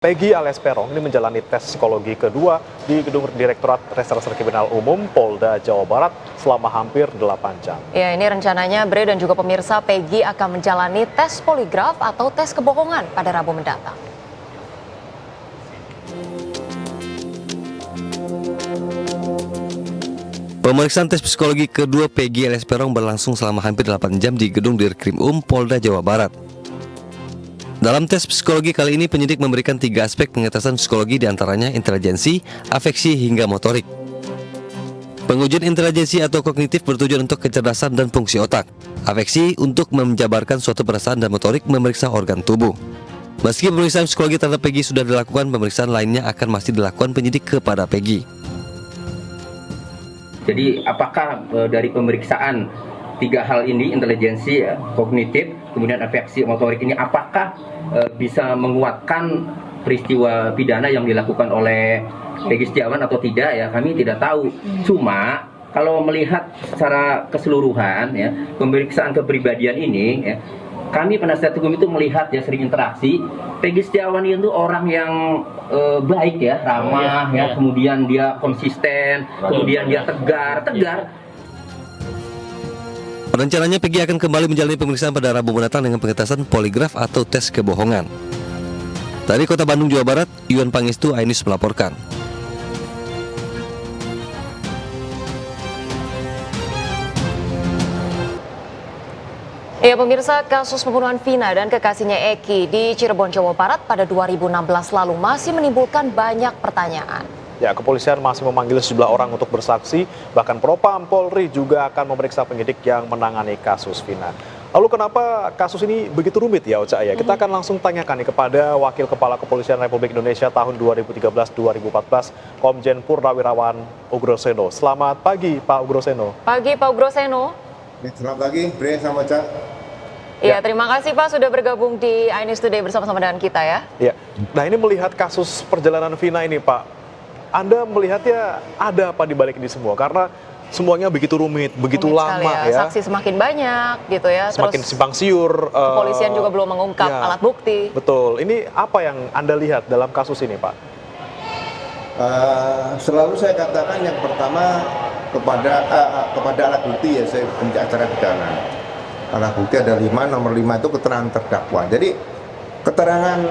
Peggy alias Peron ini menjalani tes psikologi kedua di Gedung Direktorat Reserse Kriminal Umum Polda Jawa Barat selama hampir 8 jam. Ya, ini rencananya Bre dan juga pemirsa Peggy akan menjalani tes poligraf atau tes kebohongan pada Rabu mendatang. Pemeriksaan tes psikologi kedua Peggy alias Peron berlangsung selama hampir 8 jam di Gedung Direkrim Polda Jawa Barat. Dalam tes psikologi kali ini penyidik memberikan 3 aspek pengetesan psikologi, diantaranya intelijensi, afeksi, hingga motorik. Pengujian intelijensi atau kognitif bertujuan untuk kecerdasan dan fungsi otak. Afeksi untuk menjabarkan suatu perasaan, dan motorik memeriksa organ tubuh. Meski pemeriksaan psikologi terhadap Peggy sudah dilakukan, pemeriksaan lainnya akan masih dilakukan penyidik kepada Peggy. Jadi apakah dari pemeriksaan 3 hal ini, intelijensi, kognitif, kemudian afeksi, motorik ini, apakah bisa menguatkan peristiwa pidana yang dilakukan oleh Peggy Setiawan atau tidak, ya kami tidak tahu. Cuma kalau melihat secara keseluruhan, ya, pemeriksaan kepribadian ini, ya, kami penasihat hukum itu melihat, ya, sering interaksi. Peggy Setiawan itu orang yang baik, ya, ramah, ya, kemudian dia konsisten, kemudian dia tegar. Rencananya Peggy akan kembali menjalani pemeriksaan pada Rabu mendatang dengan pengetesan poligraf atau tes kebohongan. Dari Kota Bandung, Jawa Barat, Yuan Pangestu, iNews melaporkan. Ya, pemirsa, kasus pembunuhan Vina dan kekasihnya Eki di Cirebon, Jawa Barat pada 2016 lalu masih menimbulkan banyak pertanyaan. Ya, kepolisian masih memanggil sejumlah orang untuk bersaksi, bahkan Propam Polri juga akan memeriksa penyidik yang menangani kasus Vina. Lalu kenapa kasus ini begitu rumit, ya Oca, ya? Kita akan langsung tanyakan nih kepada Wakil Kepala Kepolisian Republik Indonesia tahun 2013-2014, Komjen Purnawirawan Ugroseno. Selamat pagi, Pak Ugroseno. Pagi, Pak Ugroseno. Selamat pagi, Bre sama Oca. Ya, terima kasih Pak sudah bergabung di iNews Today bersama-sama dengan kita, ya. Ya, nah ini melihat kasus perjalanan Vina ini, Pak. Anda melihatnya ada apa di balik ini semua? Karena semuanya begitu rumit, begitu lama, ya. Saksi semakin banyak gitu ya. Semakin Terus simpang siur. kepolisian juga belum mengungkap alat bukti. Betul. Ini apa yang Anda lihat dalam kasus ini, Pak? Selalu saya katakan yang pertama kepada alat bukti, ya, saya benci acara pidana. Alat bukti ada 5, nomor 5 itu keterangan terdakwa. Jadi keterangan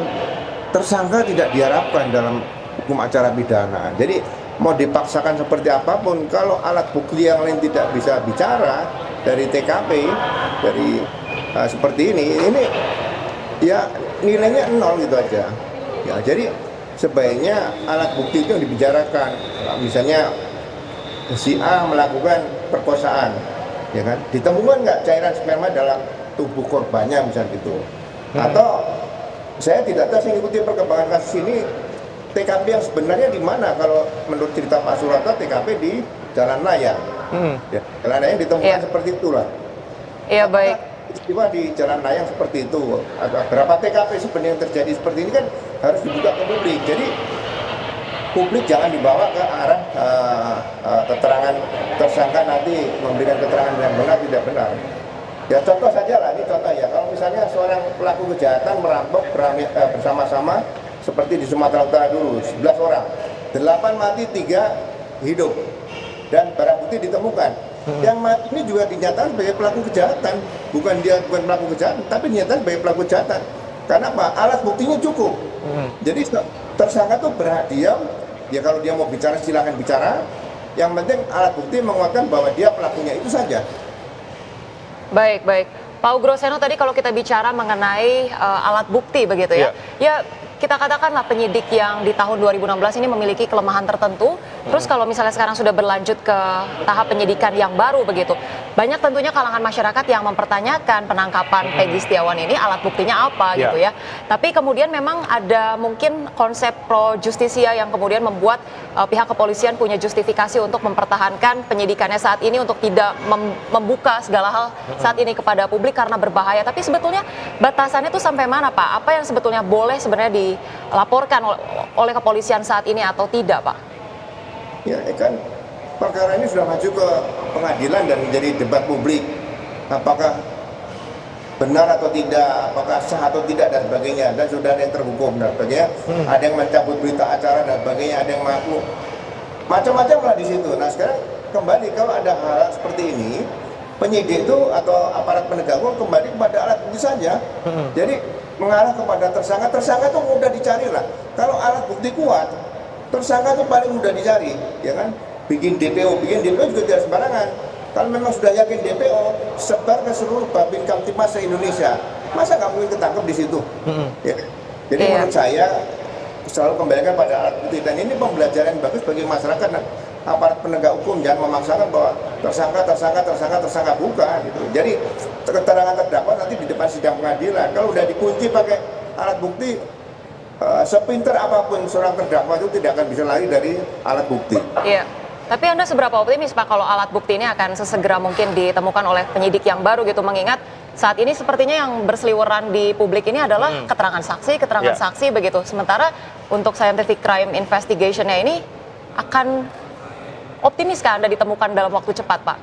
tersangka tidak diharapkan dalam hukum acara pidana. Jadi mau dipaksakan seperti apapun, kalau alat bukti yang lain tidak bisa bicara dari TKP, dari seperti ini ya nilainya 0 gitu aja. Ya, jadi sebaiknya alat bukti itu yang dibicarakan. Misalnya si A melakukan perkosaan, ya kan? Ditemukan nggak cairan sperma dalam tubuh korbannya, misalnya gitu. Atau saya tidak tahu, saya ikuti perkembangan kasus ini, TKP yang sebenarnya di mana? Kalau menurut cerita Pak Surata, TKP di Jalan Layang. Ya, Jalan Layang ditemukan seperti itulah. Iya, baik. Peristiwa di Jalan Layang seperti itu. Berapa TKP sebenarnya yang terjadi seperti ini kan harus dibuka ke publik. Jadi publik jangan dibawa ke arah keterangan tersangka nanti memberikan keterangan yang benar tidak benar. Ya contoh saja lah, ini contoh ya. Kalau misalnya seorang pelaku kejahatan merampok bersama-sama seperti di Sumatera Utara dulu, 11 orang, 8 mati, 3 hidup, dan barang bukti ditemukan. Yang mati ini juga dinyatakan sebagai pelaku kejahatan, bukan pelaku kejahatan, tapi dinyatakan sebagai pelaku kejahatan. Karena apa? Alat buktinya cukup. Jadi tersangka tuh berhak diam. Ya kalau dia mau bicara silahkan bicara. Yang penting alat bukti menguatkan bahwa dia pelakunya, itu saja. Baik. Pak Ugroseno, tadi kalau kita bicara mengenai alat bukti begitu ya. Ya, kita katakanlah penyidik yang di tahun 2016 ini memiliki kelemahan tertentu. Terus kalau misalnya sekarang sudah berlanjut ke tahap penyidikan yang baru begitu, banyak tentunya kalangan masyarakat yang mempertanyakan penangkapan Peggy Setiawan ini alat buktinya apa gitu ya. Tapi kemudian memang ada mungkin konsep pro justisia yang kemudian membuat pihak kepolisian punya justifikasi untuk mempertahankan penyidikannya saat ini untuk tidak membuka segala hal saat ini kepada publik karena berbahaya. Tapi sebetulnya batasannya itu sampai mana, Pak? Apa yang sebetulnya boleh sebenarnya dilaporkan oleh kepolisian saat ini atau tidak, Pak? Ya kan perkara ini sudah maju ke pengadilan dan menjadi debat publik. Apakah benar atau tidak, apakah sah atau tidak dan sebagainya, dan sudah ada yang terhukum dan sebagainya, ada yang mencabut berita acara dan sebagainya, ada yang mengaku macam-macam lah di situ. Nah sekarang kembali kalau ada hal seperti ini, penyidik itu atau aparat penegak hukum kembali kepada alat bukti saja. Jadi mengarah kepada tersangka itu mudah dicari lah. Kalau alat bukti kuat, tersangka itu paling mudah dicari, ya kan? Bikin DPO juga tidak sembarangan. Kalau memang sudah yakin DPO, sebar ke seluruh Babin Kamtipmas se-Indonesia. Masa nggak mungkin ketangkep di situ? Ya. Jadi menurut saya selalu kembalikan pada alat bukti, dan ini pembelajaran yang bagus bagi masyarakat dan aparat penegak hukum. Jangan memaksakan bahwa tersangka bukan gitu. Jadi keterangan terdakwa nanti di depan sidang pengadilan. Kalau udah dikunci pakai alat bukti, sepinter apapun seorang terdakwa itu tidak akan bisa lari dari alat bukti. Iya. Tapi Anda seberapa optimis Pak kalau alat bukti ini akan sesegera mungkin ditemukan oleh penyidik yang baru gitu, mengingat saat ini sepertinya yang berseliweran di publik ini adalah keterangan saksi begitu. Sementara untuk scientific crime investigation-nya ini akan optimiskah Anda ditemukan dalam waktu cepat, Pak?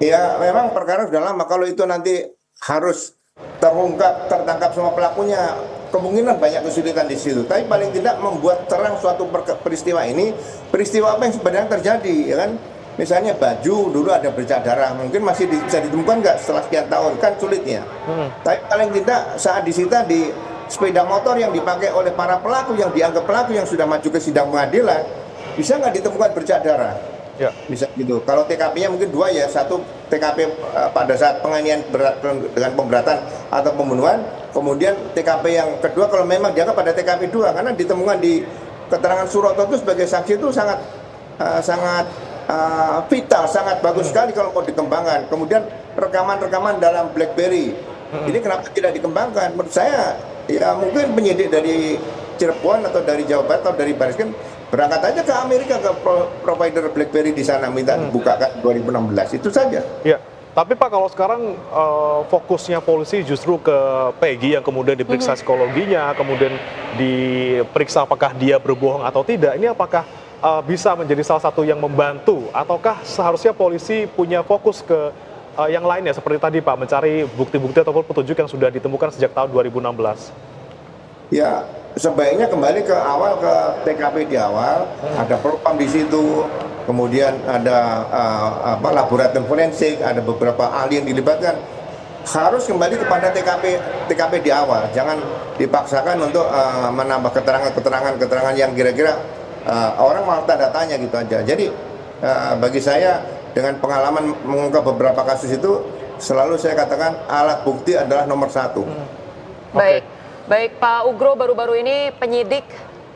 Ya, memang perkara sudah lama. Kalau itu nanti harus tertangkap semua pelakunya, kemungkinan banyak kesulitan di situ. Tapi paling tidak membuat terang suatu peristiwa ini, peristiwa apa yang sebenarnya terjadi, ya kan? Misalnya baju dulu ada bercak darah, mungkin masih bisa ditemukan nggak setelah sekian tahun, kan sulitnya. Tapi paling tidak saat disita di sepeda motor yang dipakai oleh para pelaku, yang dianggap pelaku yang sudah maju ke sidang pengadilan, bisa nggak ditemukan bercak darah? Ya. Bisa gitu. Kalau TKP-nya mungkin dua ya, satu TKP pada saat penganiayaan berat dengan pemberatan atau pembunuhan, kemudian TKP yang kedua kalau memang dianggap pada TKP 2, karena ditemukan di keterangan Suroto itu sebagai saksi itu sangat vital, sangat bagus sekali kalau mau dikembangkan. Kemudian rekaman-rekaman dalam BlackBerry, ini kenapa tidak dikembangkan? Menurut saya ya mungkin penyidik dari Cirebon atau dari Jawa Barat atau dari Bariskin berangkat aja ke Amerika, ke provider BlackBerry di sana, minta dibukakan 2016, itu saja. Ya, tapi Pak kalau sekarang fokusnya polisi justru ke Peggy yang kemudian diperiksa psikologinya, kemudian diperiksa apakah dia berbohong atau tidak, ini apakah bisa menjadi salah satu yang membantu, ataukah seharusnya polisi punya fokus ke yang lainnya seperti tadi Pak, mencari bukti-bukti ataupun petunjuk yang sudah ditemukan sejak tahun 2016? Ya, sebaiknya kembali ke awal, ke TKP di awal, ada propam di situ, kemudian ada laboratorium forensik, ada beberapa ahli yang dilibatkan. Harus kembali kepada TKP di awal, jangan dipaksakan untuk menambah keterangan yang kira-kira orang malah tanda tanya gitu aja. Jadi bagi saya dengan pengalaman mengungkap beberapa kasus itu, selalu saya katakan alat bukti adalah nomor satu. Baik Pak Ugro, baru-baru ini penyidik,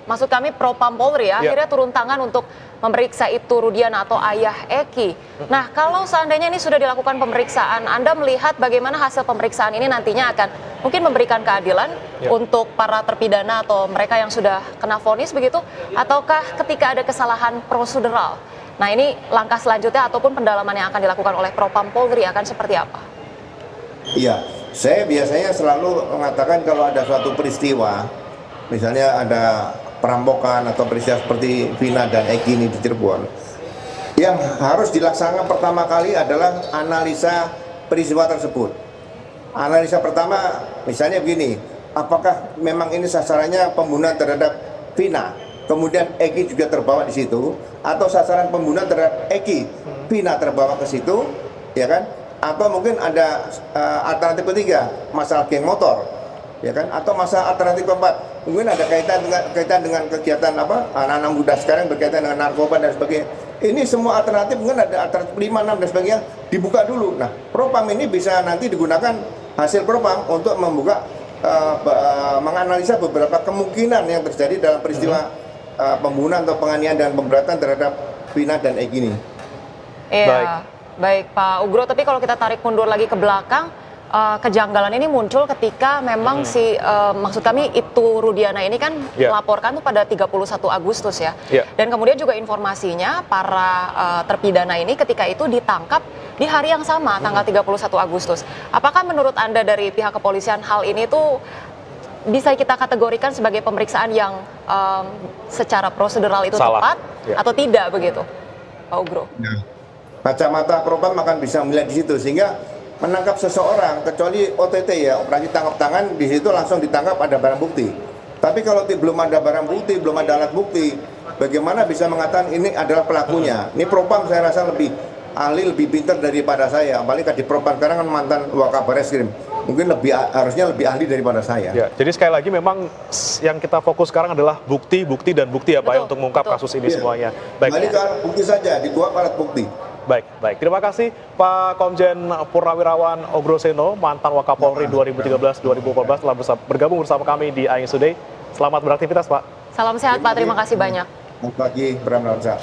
maksud kami Propam Polri akhirnya turun tangan untuk memeriksa Ibtu Rudiana atau ayah Eki. Nah, kalau seandainya ini sudah dilakukan pemeriksaan, Anda melihat bagaimana hasil pemeriksaan ini nantinya akan mungkin memberikan keadilan untuk para terpidana atau mereka yang sudah kena vonis begitu, ataukah ketika ada kesalahan prosedural? Nah, ini langkah selanjutnya ataupun pendalaman yang akan dilakukan oleh Propam Polri akan seperti apa? Iya, saya biasanya selalu mengatakan kalau ada suatu peristiwa, misalnya ada perampokan atau peristiwa seperti Vina dan Eki ini di Cirebon, yang harus dilaksanakan pertama kali adalah analisa peristiwa tersebut. Analisa pertama, misalnya begini, apakah memang ini sasarannya pembunuhan terhadap Vina, kemudian Eki juga terbawa di situ, atau sasaran pembunuhan terhadap Eki, Vina terbawa ke situ, ya kan? Atau mungkin ada alternatif ketiga, masalah geng motor, ya kan? Atau masalah alternatif keempat, mungkin ada kaitan dengan kegiatan anak-anak muda sekarang berkaitan dengan narkoba dan sebagainya. Ini semua alternatif, mungkin ada alternatif 5, 6 dan sebagainya, dibuka dulu. Nah, Propam ini bisa nanti digunakan hasil Propam untuk membuka, menganalisa beberapa kemungkinan yang terjadi dalam peristiwa pembunuhan atau penganiayaan dan pemberatan terhadap Vina dan Eki ini. Iya. Baik Pak Ugro, tapi kalau kita tarik mundur lagi ke belakang, kejanggalan ini muncul ketika memang maksud kami Ibtu Rudiana ini kan melaporkan tuh pada 31 Agustus ya. Dan kemudian juga informasinya para terpidana ini ketika itu ditangkap di hari yang sama, tanggal 31 Agustus. Apakah menurut Anda dari pihak kepolisian hal ini tuh bisa kita kategorikan sebagai pemeriksaan yang secara prosedural itu tepat atau tidak begitu, Pak Ugro? Kacamata Propam akan bisa melihat di situ, sehingga menangkap seseorang kecuali OTT ya, operasi tangkap tangan, di situ langsung ditangkap ada barang bukti. Tapi kalau belum ada barang bukti, belum ada alat bukti, bagaimana bisa mengatakan ini adalah pelakunya? Ini Propam saya rasa lebih ahli, lebih pintar daripada saya. Apalagi Kadif Propam sekarang kan mantan Wakabareskrim, mungkin harusnya lebih ahli daripada saya. Ya, jadi sekali lagi memang yang kita fokus sekarang adalah bukti ya Pak ya, Betul, untuk mengungkap betul. kasus ini Iya. semuanya. Baik. Kembali ke alat bukti saja, dikuap alat bukti. Baik. Terima kasih Pak Komjen Purnawirawan Ogro-Seno, mantan Wakapolri 2013-2014 telah bergabung bersama kami di AIS Today. Selamat beraktivitas, Pak. Salam sehat Pak, terima kasih banyak. Selamat pagi, Bram Lansa.